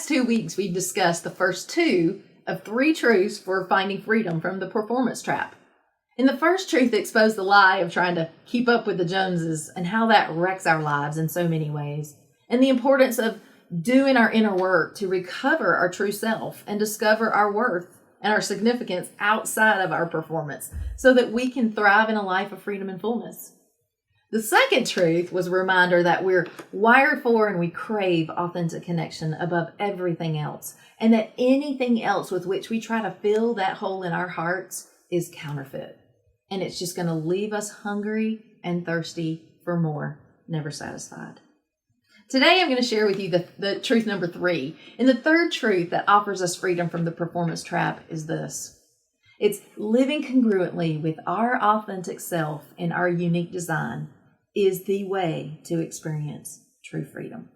past 2 weeks, we've discussed the first two of 3 truths for finding freedom from the performance trap. In the first truth, exposed the lie of trying to keep up with the Joneses and how that wrecks our lives in so many ways, and the importance of doing our inner work to recover our true self and discover our worth and our significance outside of our performance so that we can thrive in a life of freedom and fullness. The second truth was a reminder that we're wired for and we crave authentic connection above everything else, and that anything else with which we try to fill that hole in our hearts is counterfeit. And it's just going to leave us hungry and thirsty for more, never satisfied. Today I'm going to share with you the truth number 3. And the third truth that offers us freedom from the performance trap is this. It's living congruently with our authentic self and our unique design is the way to experience true freedom.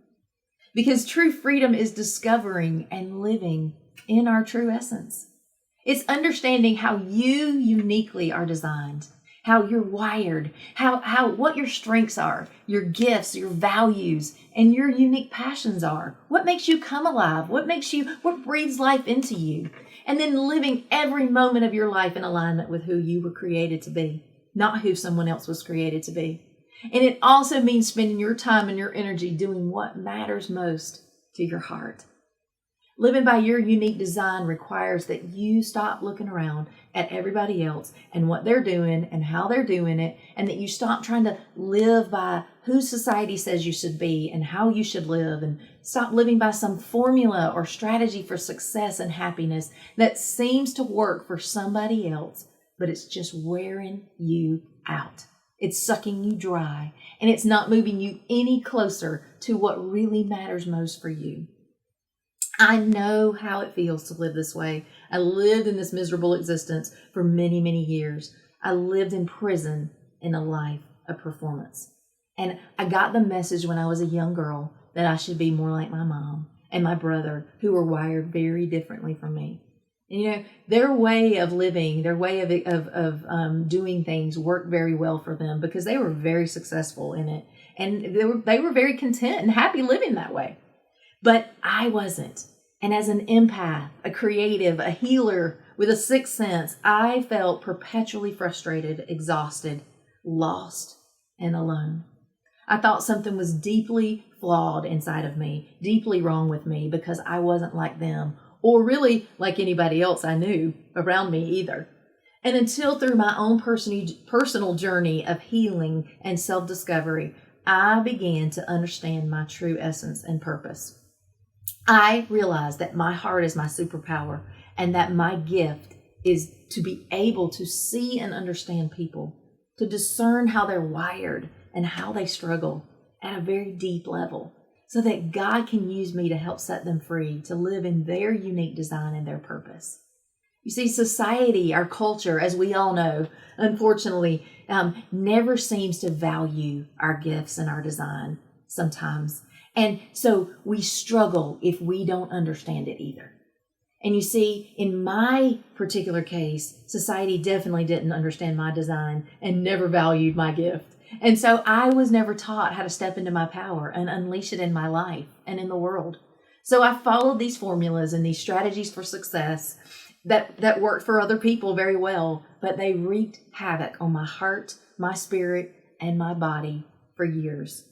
Because true freedom is discovering and living in our true essence. It's understanding how you uniquely are designed, how you're wired, what your strengths are, your gifts, your values, and your unique passions are. What makes you come alive? What breathes life into you? And then living every moment of your life in alignment with who you were created to be, not who someone else was created to be. And it also means spending your time and your energy doing what matters most to your heart. Living by your unique design requires that you stop looking around at everybody else and what they're doing and how they're doing it, and that you stop trying to live by who society says you should be and how you should live, and stop living by some formula or strategy for success and happiness that seems to work for somebody else, but it's just wearing you out. It's sucking you dry, and it's not moving you any closer to what really matters most for you. I know how it feels to live this way. I lived in this miserable existence for many, many years. I lived in prison in a life of performance. And I got the message when I was a young girl that I should be more like my mom and my brother, who were wired very differently from me. And, their way of living, their way of doing things worked very well for them because they were very successful in it. And they were very content and happy living that way. But I wasn't. And as an empath, a creative, a healer with a sixth sense, I felt perpetually frustrated, exhausted, lost, and alone. I thought something was deeply flawed inside of me, deeply wrong with me because I wasn't like them, or really like anybody else I knew around me either. And until through my own personal journey of healing and self-discovery, I began to understand my true essence and purpose. I realized that my heart is my superpower and that my gift is to be able to see and understand people, to discern how they're wired and how they struggle at a very deep level, so that God can use me to help set them free to live in their unique design and their purpose. You see, society, our culture, as we all know, unfortunately, never seems to value our gifts and our design sometimes. And so we struggle if we don't understand it either. And you see, in my particular case, society definitely didn't understand my design and never valued my gift. And so I was never taught how to step into my power and unleash it in my life and in the world. So I followed these formulas and these strategies for success that worked for other people very well, but they wreaked havoc on my heart, my spirit, and my body for years.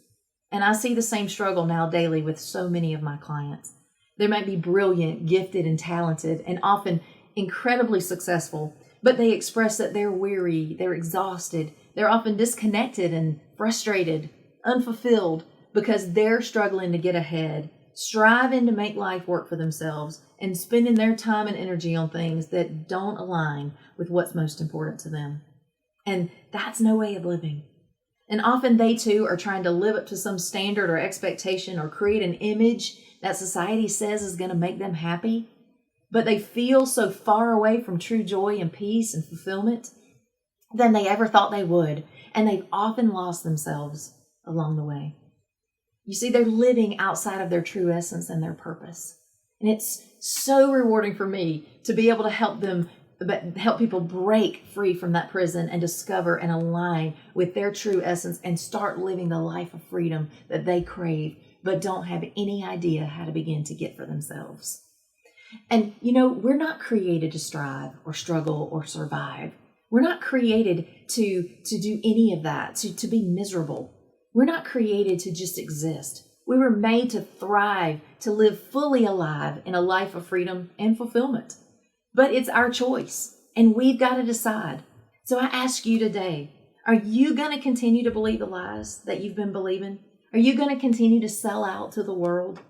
And I see the same struggle now daily with so many of my clients. They might be brilliant, gifted, and talented, and often incredibly successful, but they express that they're weary, they're exhausted, they're often disconnected and frustrated, unfulfilled, because they're struggling to get ahead, striving to make life work for themselves, and spending their time and energy on things that don't align with what's most important to them. And that's no way of living. And often they too are trying to live up to some standard or expectation or create an image that society says is going to make them happy. But they feel so far away from true joy and peace and fulfillment than they ever thought they would. And they've often lost themselves along the way. You see, they're living outside of their true essence and their purpose. And it's so rewarding for me to be able to help people break free from that prison and discover and align with their true essence and start living the life of freedom that they crave but don't have any idea how to begin to get for themselves. And we're not created to strive or struggle or survive. We're not created to do any of that, to be miserable. We're not created to just exist. We were made to thrive, to live fully alive in a life of freedom and fulfillment. But it's our choice, and we've got to decide. So I ask you today, are you going to continue to believe the lies that you've been believing? Are you going to continue to sell out to the world?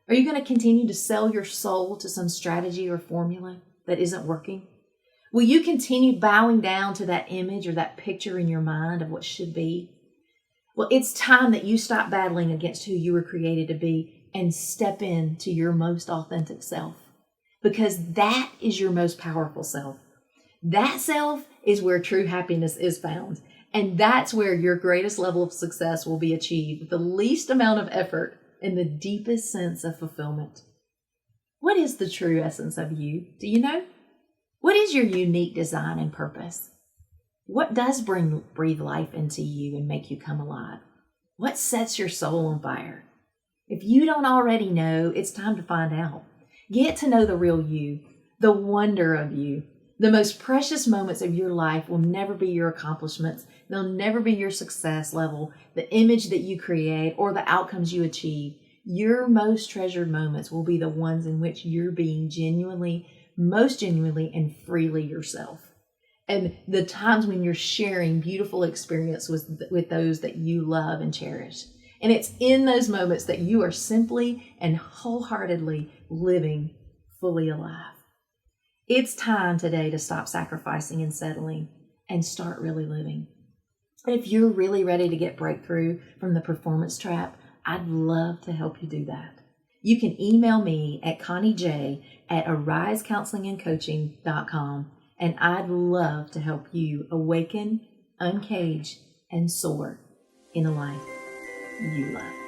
Are you going to continue to sell your soul to some strategy or formula that isn't working? Will you continue bowing down to that image or that picture in your mind of what should be? Well, it's time that you stop battling against who you were created to be and step into your most authentic self, because that is your most powerful self. That self is where true happiness is found, and that's where your greatest level of success will be achieved with the least amount of effort and the deepest sense of fulfillment. What is the true essence of you? Do you know? What is your unique design and purpose? What does breathe life into you and make you come alive? What sets your soul on fire? If you don't already know, it's time to find out. Get to know the real you, the wonder of you. The most precious moments of your life will never be your accomplishments. They'll never be your success level, the image that you create, or the outcomes you achieve. Your most treasured moments will be the ones in which you're being most genuinely and freely yourself. And the times when you're sharing beautiful experience with those that you love and cherish. And it's in those moments that you are simply and wholeheartedly living fully alive. It's time today to stop sacrificing and settling and start really living. And if you're really ready to get breakthrough from the performance trap, I'd love to help you do that. You can email me at conniej@arisecounselingandcoaching.com, and I'd love to help you awaken, uncage, and soar in a life you love.